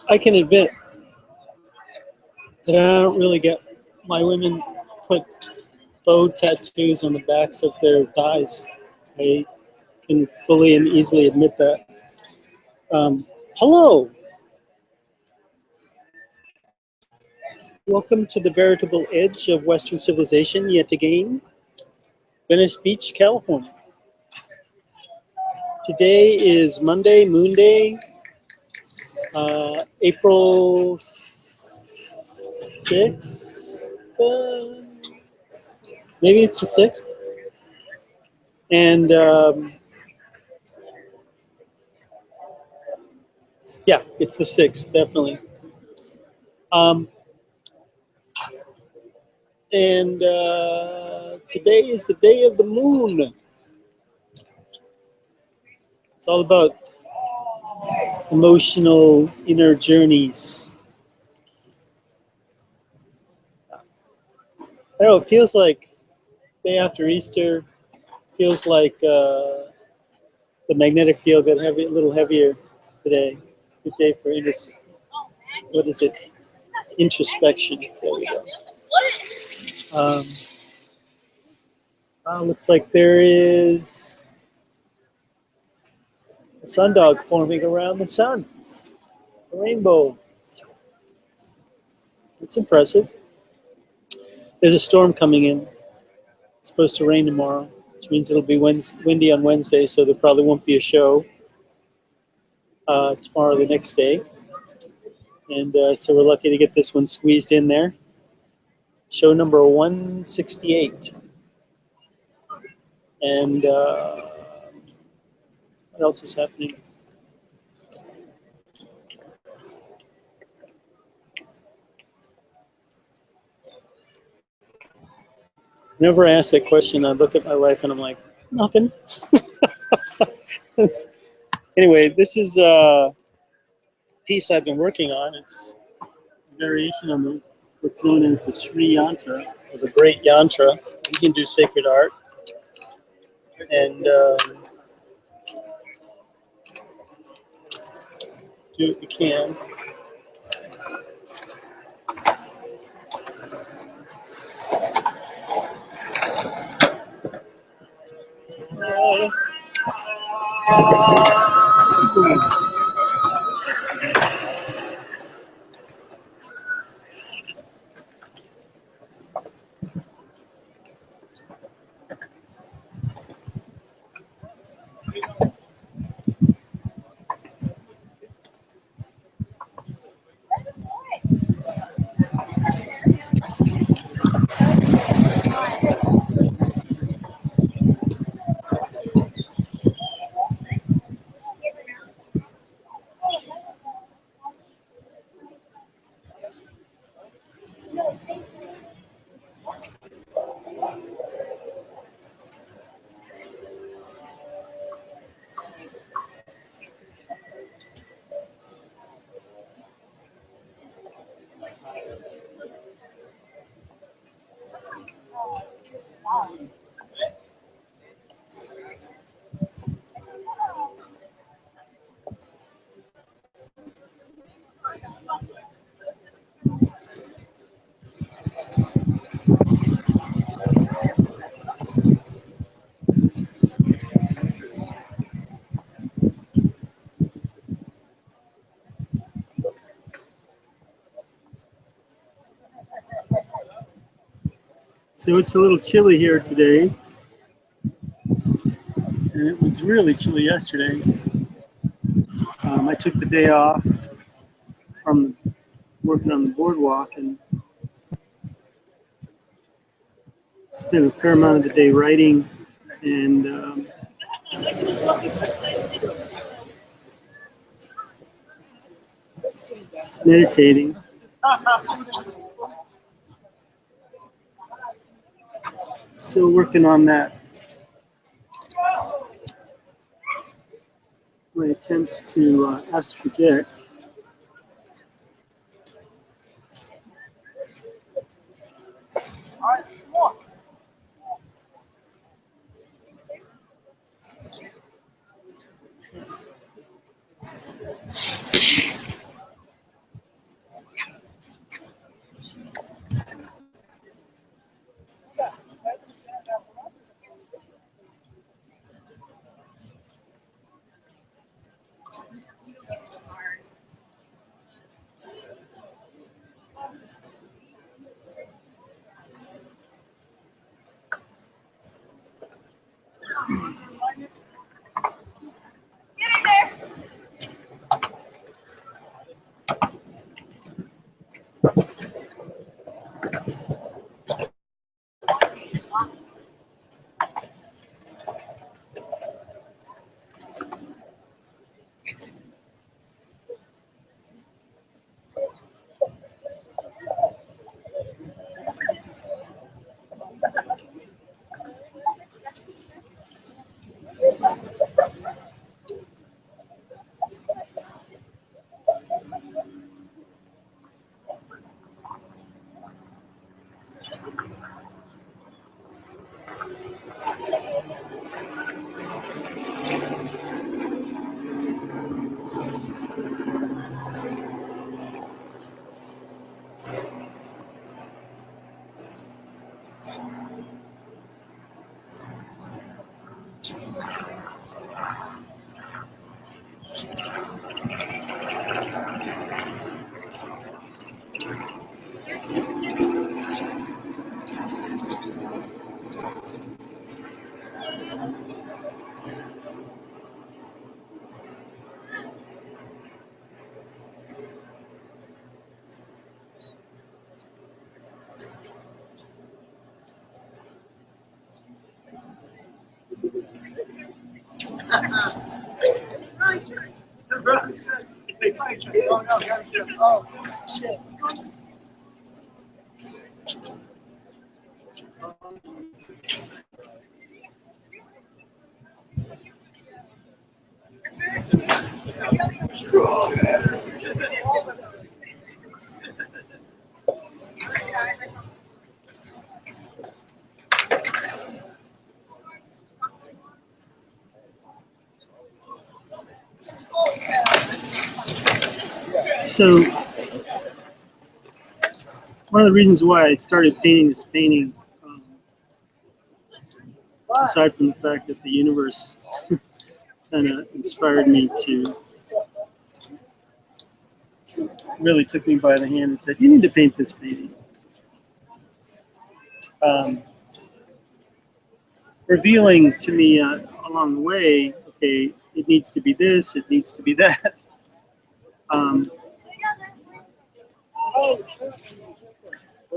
I can admit that I don't really get why women put bow tattoos on the backs of their thighs. I can fully and easily admit that. Hello. Welcome to the veritable edge of Western civilization yet again, Venice Beach, California. Today is Monday, Moon Day, April 6th, maybe it's the 6th. And yeah, it's the 6th, definitely. And today is the day of the moon. It's all about emotional inner journeys. I don't know, it feels like day after Easter, feels like the magnetic field got a little heavier today. Good day for introspection. There we go. Looks like there is a sundog forming around the sun. A rainbow. It's impressive. There's a storm coming in. It's supposed to rain tomorrow, which means it'll be windy on Wednesday, so there probably won't be a show tomorrow, the next day. And so we're lucky to get this one squeezed in there. Show number 168. And what else is happening? Whenever I ask that question, I look at my life and I'm like, nothing. Anyway, this is a piece I've been working on. It's a variation on what's known as the Sri Yantra, or the Great Yantra. You can do sacred art. And do what you can. So it's a little chilly here today, and it was really chilly yesterday. I took the day off from working on the boardwalk and spent a fair amount of the day writing and meditating. Still working on that. My attempts to astral project. Oh, shit. So, one of the reasons why I started painting this painting, aside from the fact that the universe kind of inspired me to, really took me by the hand and said, you need to paint this painting. Revealing to me along the way, okay, it needs to be this, it needs to be that.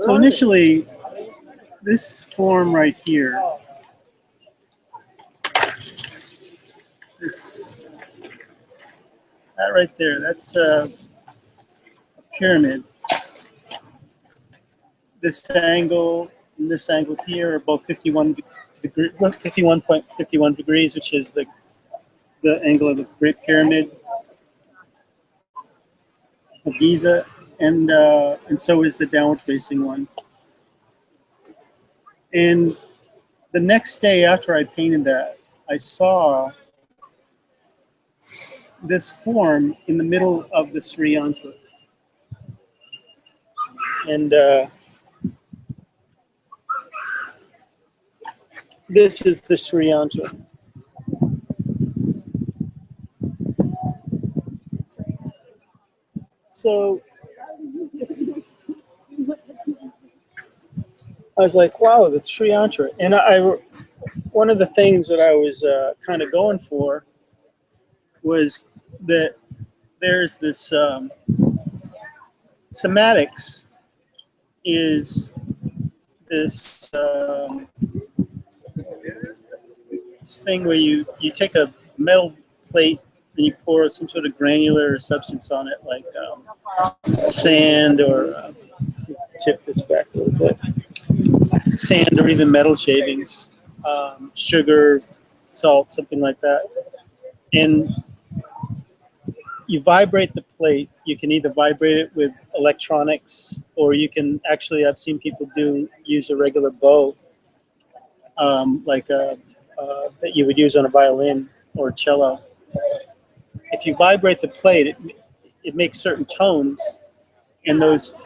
So initially, this form right here, that right there, that's a pyramid. This angle and this angle here are both 51.51 degrees, which is the angle of the Great Pyramid of Giza, and so is the downward facing one. And the next day after I painted that, I saw this form in the middle of the Sri Yantra. And this is the Sri Yantra. So I was like, wow, the Sri Yantra. And one of the things that I was kind of going for was that there's this somatics is this this thing where you take a metal plate and you pour some sort of granular substance on it, like sand or tip this back a little bit, sand or even metal shavings, sugar, salt, something like that, and you vibrate the plate. You can either vibrate it with electronics, or you can actually, I've seen people use a regular bow, that you would use on a violin or a cello. If you vibrate the plate, it makes certain tones, and those,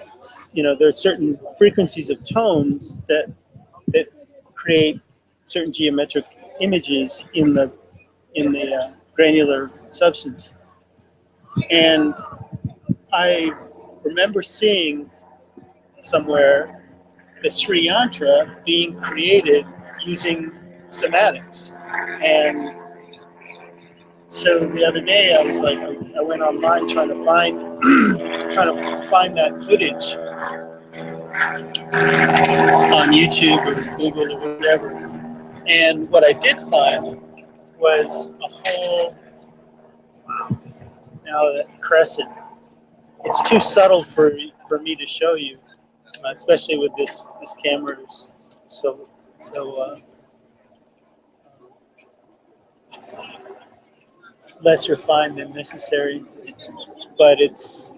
there's certain frequencies of tones that create certain geometric images in the granular substance. And I remember seeing somewhere the Sri Yantra being created using somatics. And so the other day I was like, I went online trying to find that footage on YouTube or Google or whatever. And what I did find was a whole, now that crescent, it's too subtle for me to show you, especially with this camera so less refined than necessary. But it's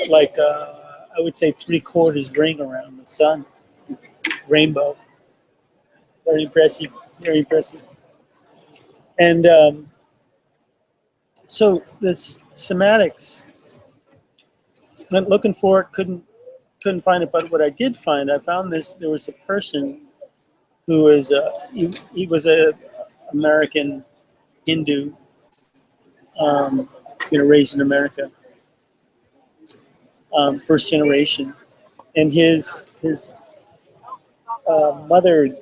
like I would say 3/4 ring around the sun, rainbow. Very impressive, very impressive. And so this somatics, went looking for it, couldn't couldn't find it, but what I did find, I found this. There was a person who was he was a American Hindu, raised in America, first generation, and his mother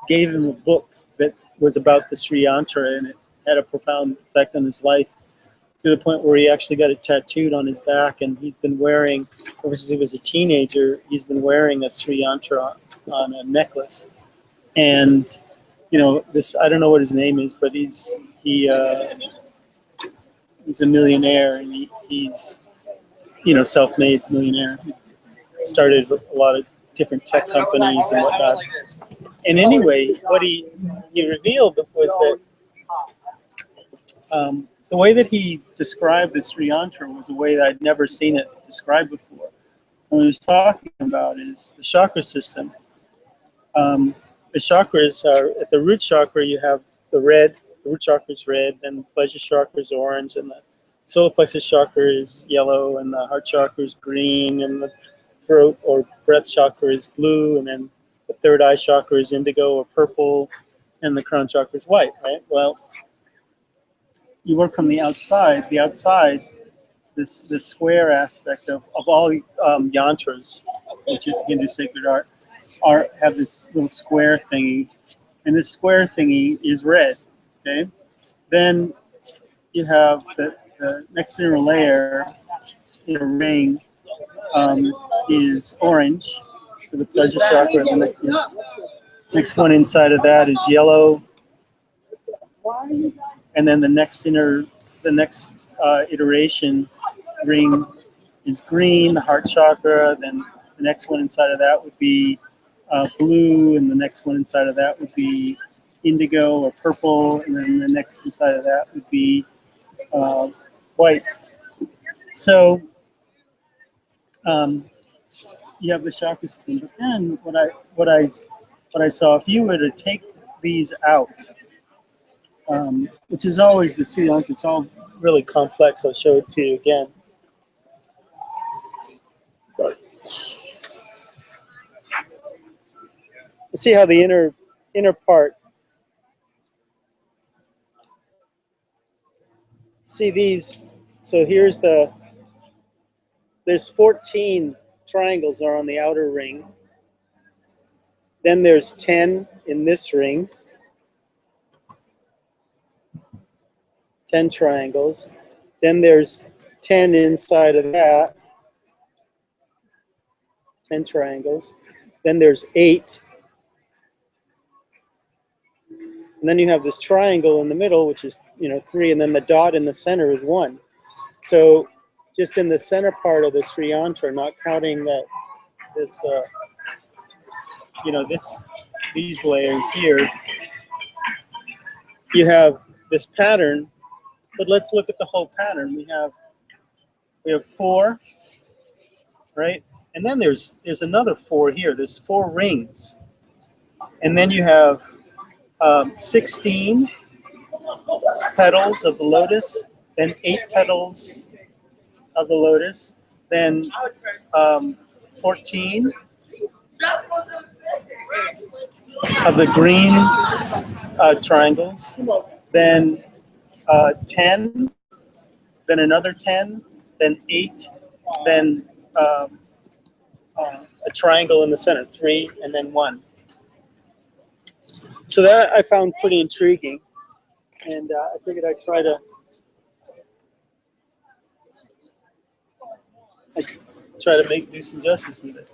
gave him a book that was about the Sri Yantra, and it had a profound effect on his life, to the point where he actually got it tattooed on his back, and he'd been wearing, ever since he was a teenager, he's been wearing a Sri Yantra on a necklace. And this, I don't know what his name is, but he's a millionaire, and he's self-made millionaire. He started a lot of different tech companies and whatnot. And anyway, what he revealed was that the way that he described the Sri Yantra was a way that I'd never seen it described before. What he was talking about is the chakra system. The chakras are, at the root chakra, you have the root chakra is red, then the pleasure chakra is orange, and the solar plexus chakra is yellow, and the heart chakra is green, and the throat or breath chakra is blue, and then the third eye chakra is indigo or purple, and the crown chakra is white, right? Well, you work from the outside. The outside, this square aspect of all yantras, which you can do sacred art, have this little square thingy, and this square thingy is red. Okay, then you have the next inner layer, inner ring, is orange for the pleasure chakra. The next one inside of that is yellow, and then the next iteration ring is green, the heart chakra. Then the next one inside of that would be blue, and the next one inside of that would be indigo or purple, and then the next inside of that would be white. So you have the chakra system. But then what I saw, if you were to take these out, which is always the Sri Yantra, it's all really complex. I'll show it to you again. See how the inner part. See these. So there's 14 triangles are on the outer ring. Then there's 10 in this ring. 10 triangles. Then there's 10 inside of that. 10 triangles. Then there's 8. And then you have this triangle in the middle, which is 3, and then the dot in the center is 1. So just in the center part of the Sri Yantra, not counting these layers here, you have this pattern. But let's look at the whole pattern. We have 4, right? And then there's another 4 here. There's 4 rings, and then you have 16 petals of the lotus, then 8 petals of the lotus, then 14 of the green triangles, then 10, then another 10, then 8, then a triangle in the center, 3, and then 1. So that I found pretty intriguing, and I figured I'd try to do some justice with it.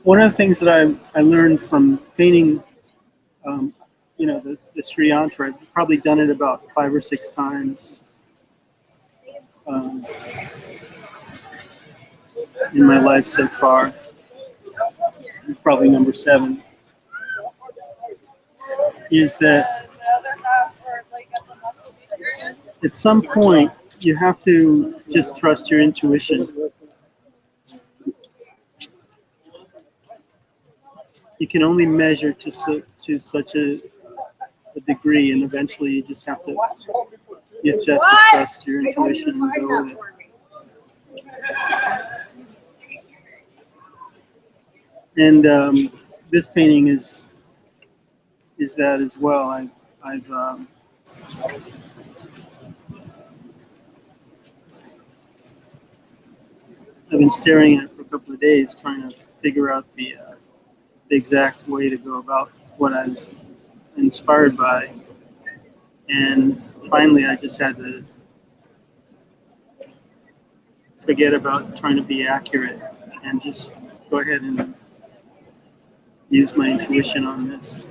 One of the things that I learned from painting, the Sri Yantra, I've probably done it about 5 or 6 times in my life so far. Probably number 7. Is that at some point you have to just trust your intuition. you can only measure to such a degree, and eventually you just have to trust your intuition and go with it. And this painting is that as well. I've been staring at it for a couple of days, trying to figure out the exact way to go about what I'm inspired by, and finally I just had to forget about trying to be accurate and just go ahead and use my intuition on this.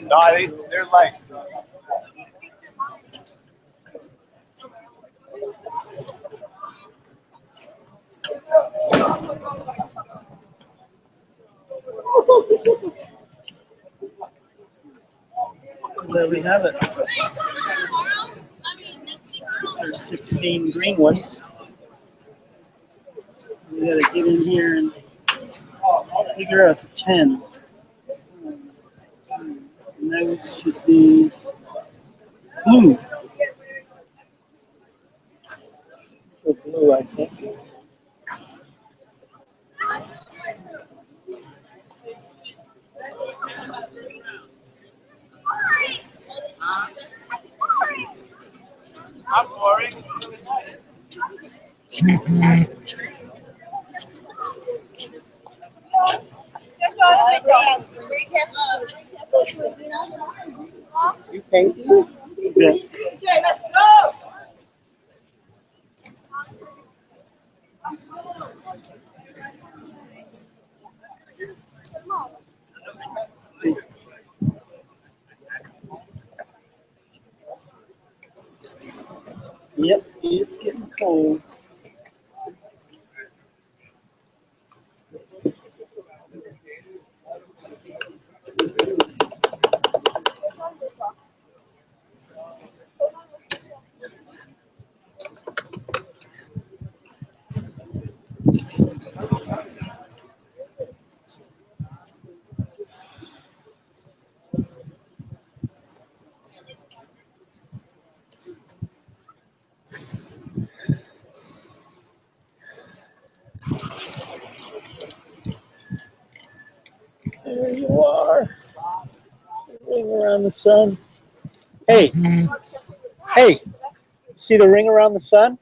No, they're like. There we have it. It's our 16 green ones. We gotta get in here and figure out the 10. And those should be blue. Or blue, I think. I'm boring. You painting? Yeah. Yep, it's getting cold. There you are. Ring around the sun. Hey, hey, see the ring around the sun?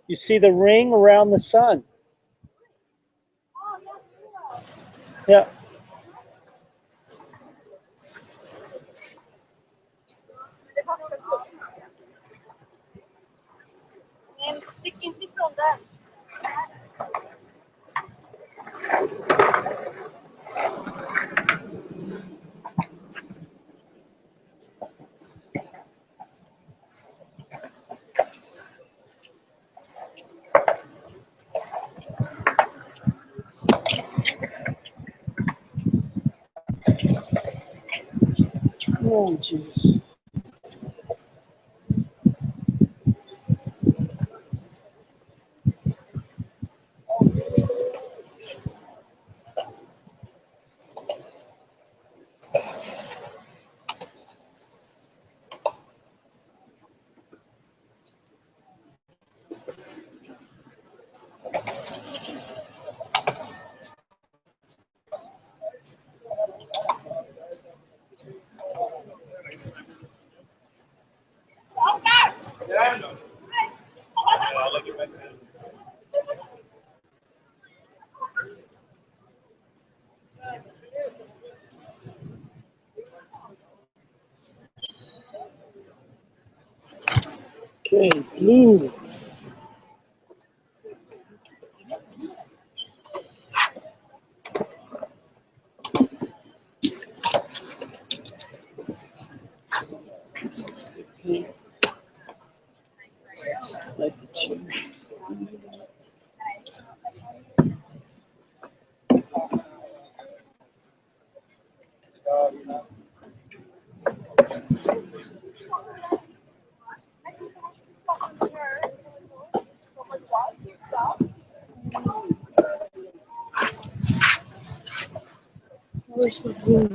You see the ring around the sun? Yeah. And sticking it on that. Oh, Jesus. Okay, blue. This is the pink. Like the two. Where's my blue?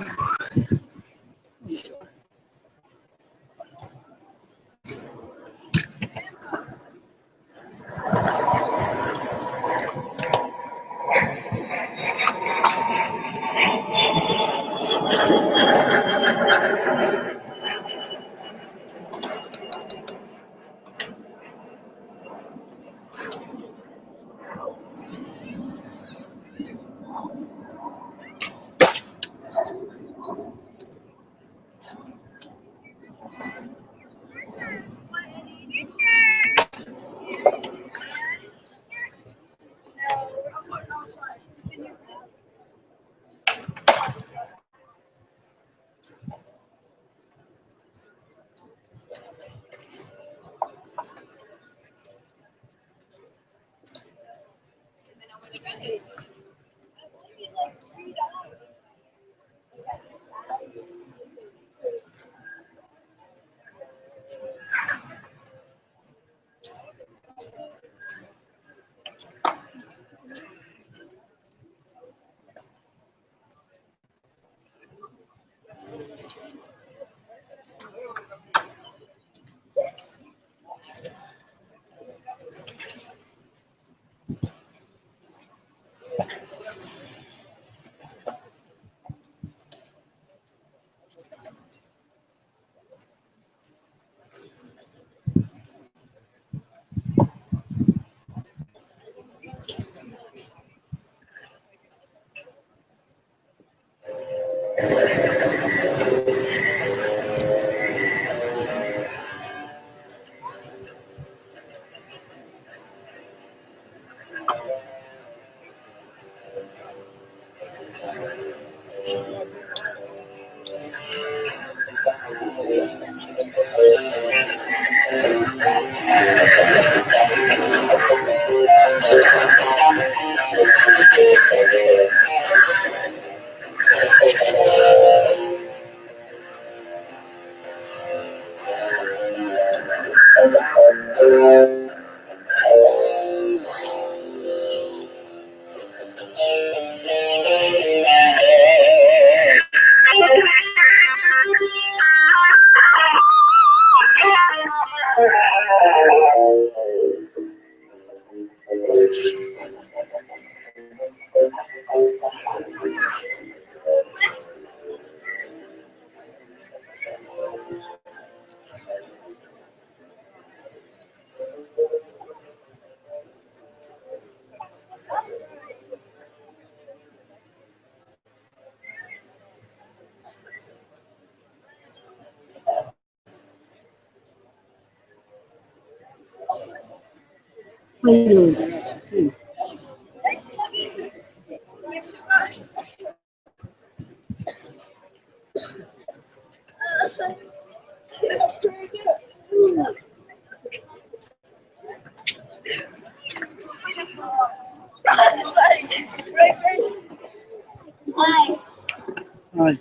How you doing? Hey. Hi.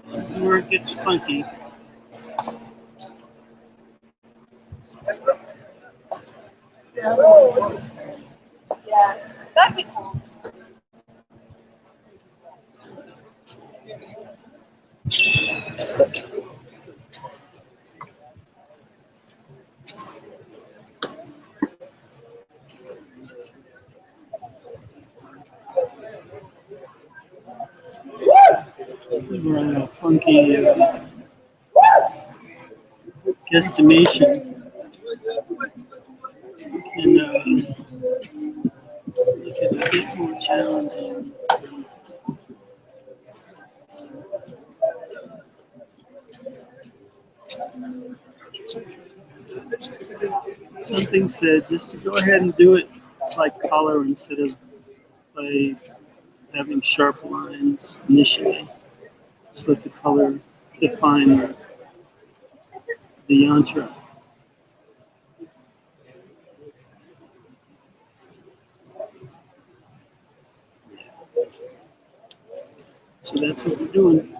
This is where it gets funky. Yeah, that'd be cool. We're on a funky guesstimation. And make it a bit more challenging. Something said just to go ahead and do it by color instead of by having sharp lines initially. Just let the color define the yantra. So that's what we're doing.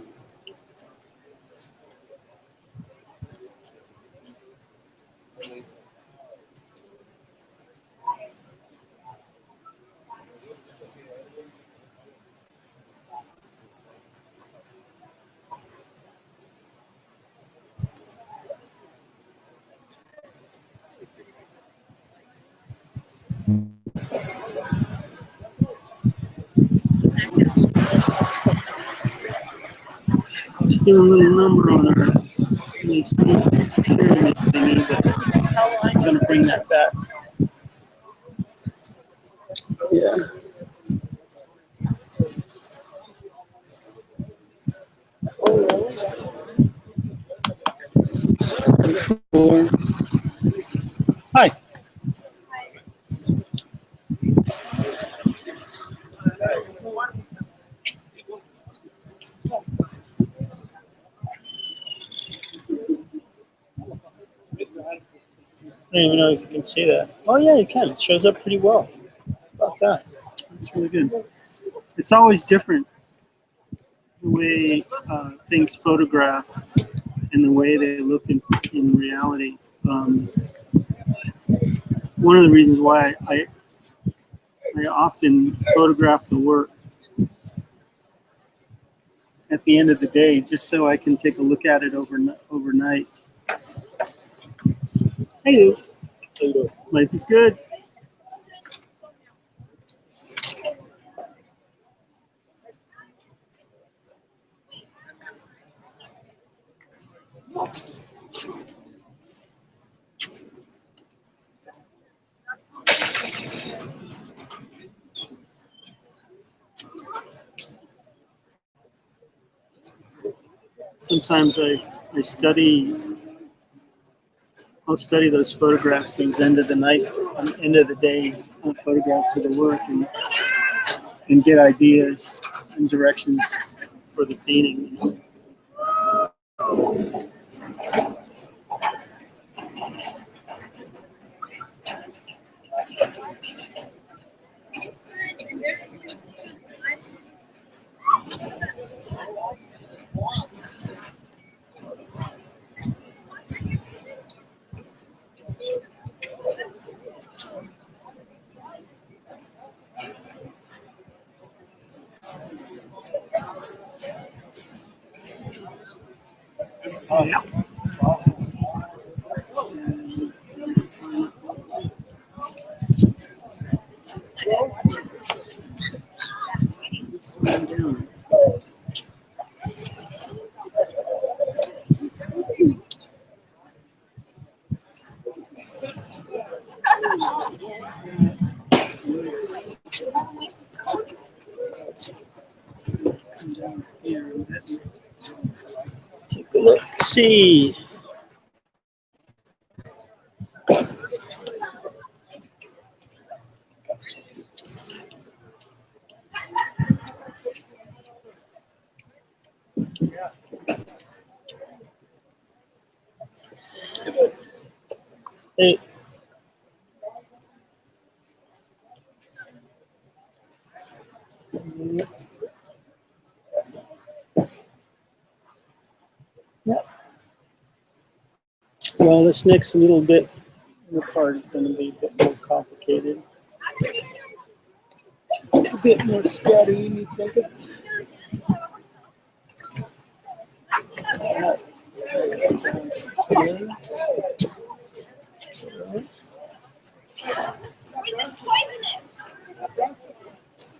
Let's do a little number on our nice pyramid thingy, but I'm going to bring that back. Yeah. Four. Hi. I don't even know if you can see that. Oh yeah, you can. It shows up pretty well. How about that? That's really good. It's always different the way things photograph and the way they look in reality. One of the reasons why I often photograph the work at the end of the day, just so I can take a look at it overnight. Hey, life is good. Sometimes I'll study those photographs, those end of the night, end of the day photographs of the work, and get ideas and directions for the painting. Slow down. Come down here a bit. Take a look. See. Hey. Yep. Well, this next little bit, the part is going to be a bit more complicated. A bit more steady, you think it?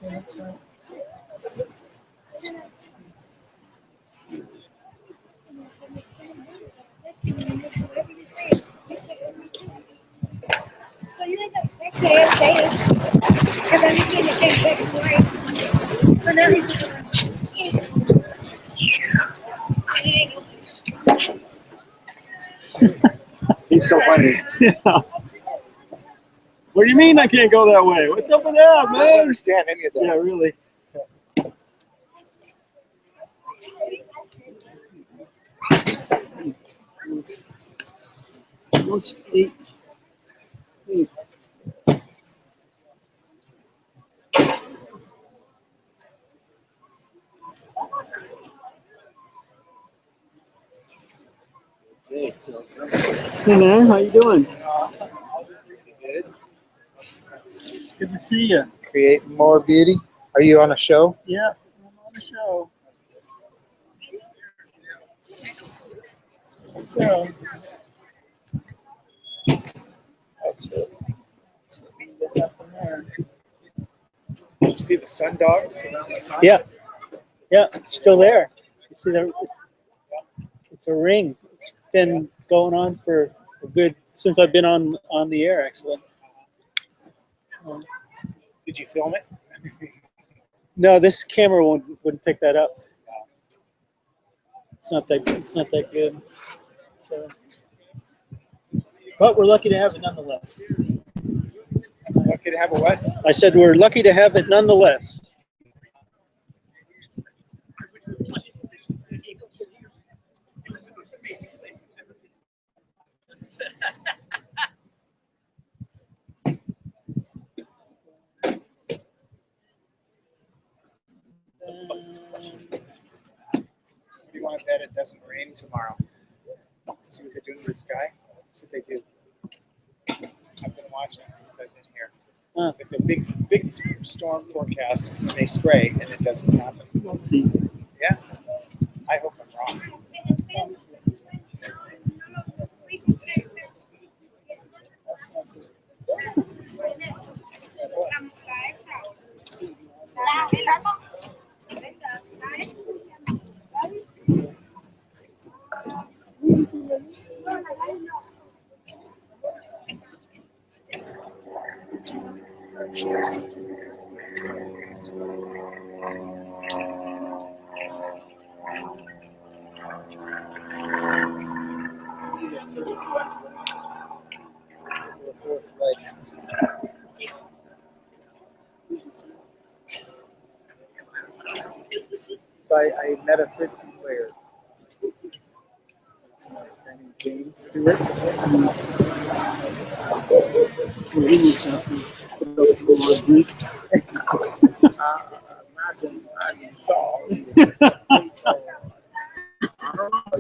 That's right. He's so funny. Yeah. What do you mean I can't go that way? What's up with that, I don't man? understand any of that. Yeah, really. Almost 8. Hey man, how you doing? Good. Good to see you. Create more beauty. Are you on a show? Yeah, I'm on the show. So, That's it. Did you see the sun dogs? yeah, yeah, still there. You see that? It's a ring. It's been going on for a good since I've been on the air actually. Did you film it? No, this camera wouldn't pick that up. It's not that good. So, but we're lucky to have it nonetheless. Lucky to have a what? I said we're lucky to have it nonetheless. You want to bet it doesn't rain tomorrow? See what they're doing to the sky? See what they do. I've been watching since I've been here. Huh. It's like a big storm forecast, and they spray, and it doesn't happen. We'll see. Yeah? I hope I'm wrong. So I met a frisbee player. It's James Stewart. Imagine you saw. I don't know.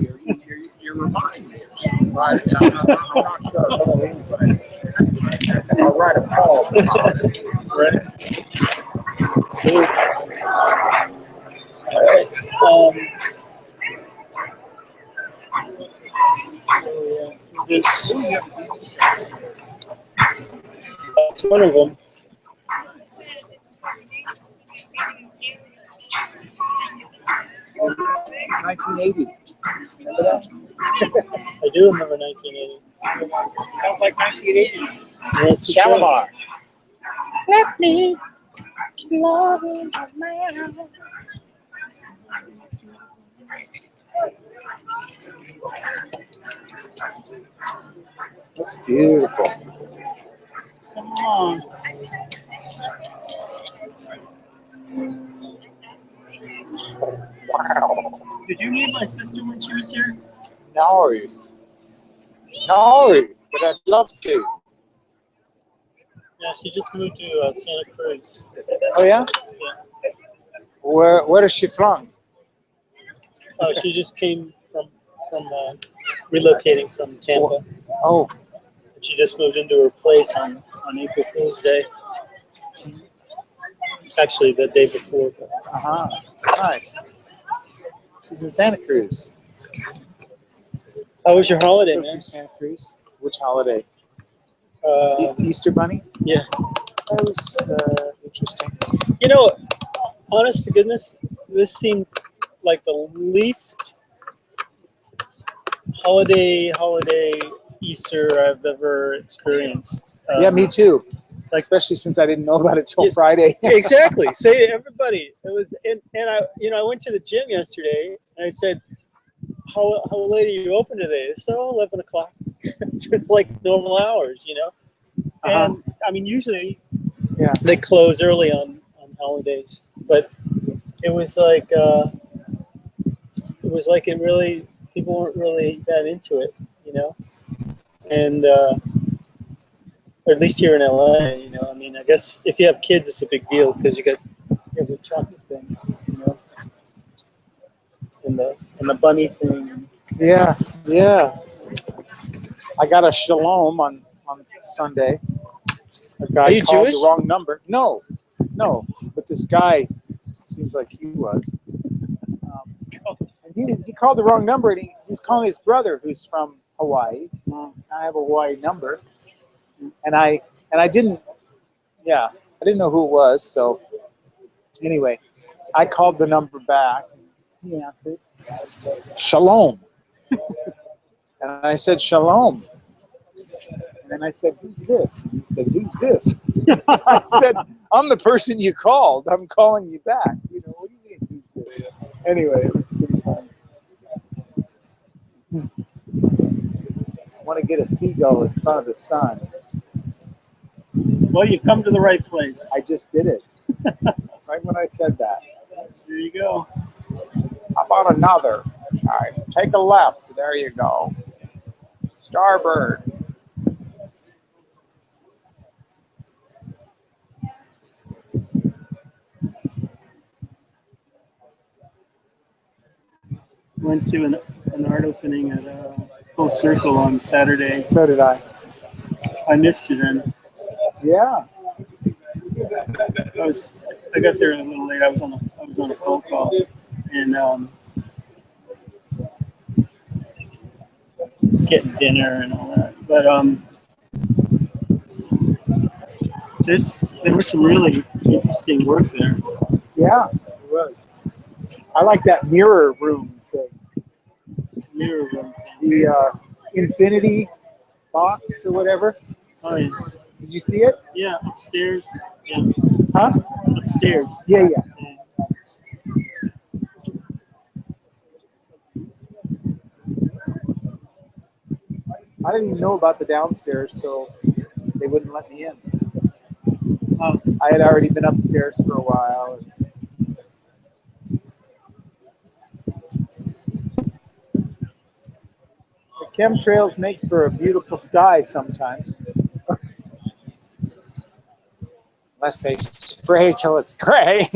You remind me of somebody. I'm not sure who it is, but I'll write a poem about it. Ready? All right. This Oh, you have DaViD'z. that's one of them. 1980. Remember that? I do remember 1980. Sounds like 1980. Yes, it Shalimar. Let me love you, man. That's beautiful. Come on. Wow. Did you meet my sister when she was here? No. No, but I'd love to. Yeah, she just moved to Santa Cruz. Oh, yeah? Yeah. Where is she from? Oh, she just came from relocating from Tampa. Oh, She just moved into her place on April Fool's Day. Actually, the day before. But uh-huh. Nice. She's in Santa Cruz. how was your holiday, You're man? from Santa Cruz? Which holiday? Easter Bunny? Yeah. That was interesting. You know, honest to goodness, this seemed like the least holiday Easter I've ever experienced. Yeah, me too. like- Especially since I didn't know about it till Yeah. Friday. Exactly. Say everybody. It was, and I went to the gym yesterday, and I said, "How late are you open today?" They said, "Oh, 11 o'clock." It's like normal hours, you know. And I mean, usually, Yeah. they close early on holidays, but it was like it really, people weren't really that into it, you know. And or at least here in LA, you know. I mean, I guess if you have kids, it's a big deal because you have the chocolate thing, you know, and the bunny thing. Yeah, yeah. I got a shalom on Sunday. A guy Are you called Jewish? the wrong number. No, but this guy seems like he was. And he called the wrong number, and he was calling his brother, who's from Hawaii. I have a Hawaii number, and I didn't. Yeah, I didn't know who it was. So anyway, I called the number back. He answered, "Shalom," and I said, "Shalom." And then I said, "Who's this?" And he said, "Who's this?" I said, "I'm the person you called. I'm calling you back." You know, what do you mean, who's this? Anyway, it was pretty fun. I want to get a seagull in front of the sun. Well, you've come to the right place. I just did it. Right when I said that. There you go. How about another? All right, take a left. There you go. Starboard. Went to an art opening at Full Circle on Saturday. So did I. I missed you then. Yeah. I got there a little late. I was on a phone call, and getting dinner and all that. But there was some really interesting work there. Yeah, it was. I like that mirror room thing. Mirror room. The infinity box or whatever. Oh yeah. Did you see it? Yeah, upstairs. Yeah, Huh? upstairs. Yeah. I didn't even know about the downstairs till they wouldn't let me in. Oh, I had already been upstairs for a while. The chemtrails make for a beautiful sky sometimes. Unless they spray till it's gray.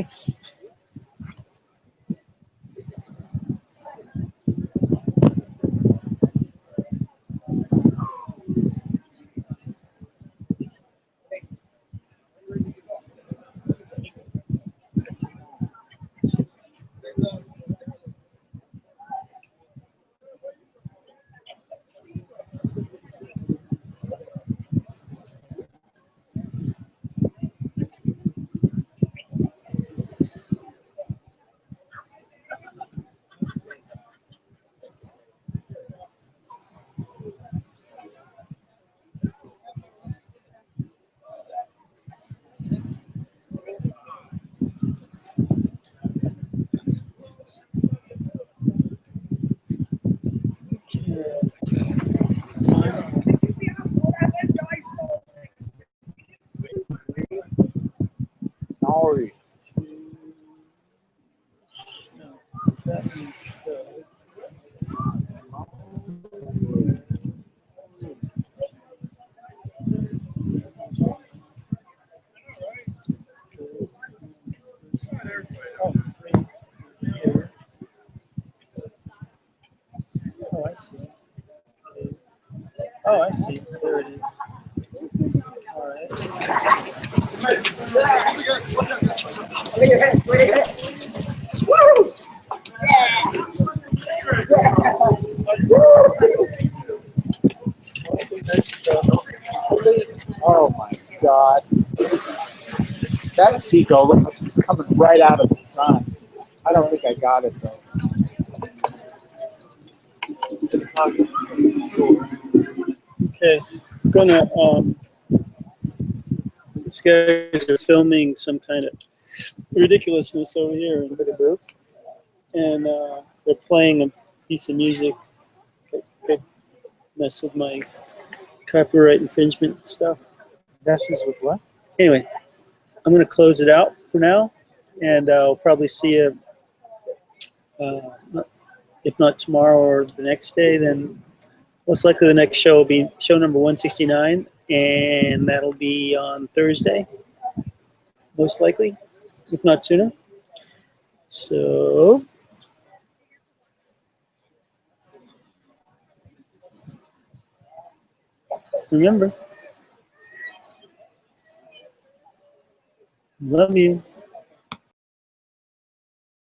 Oh, I see. Oh, I see. There it is. All right. Oh my God. That seagull looked like it was coming right out of the sun. I don't think I got it though. Okay. I'm gonna these guys are filming some kind of ridiculousness over here, and they're playing a piece of music that could mess with my copyright infringement stuff. Messes with what? Anyway, I'm going to close it out for now, and I'll probably see you, if not tomorrow or the next day, then most likely the next show will be show number 169, and that'll be on Thursday, most likely, if not sooner. So, remember, love you.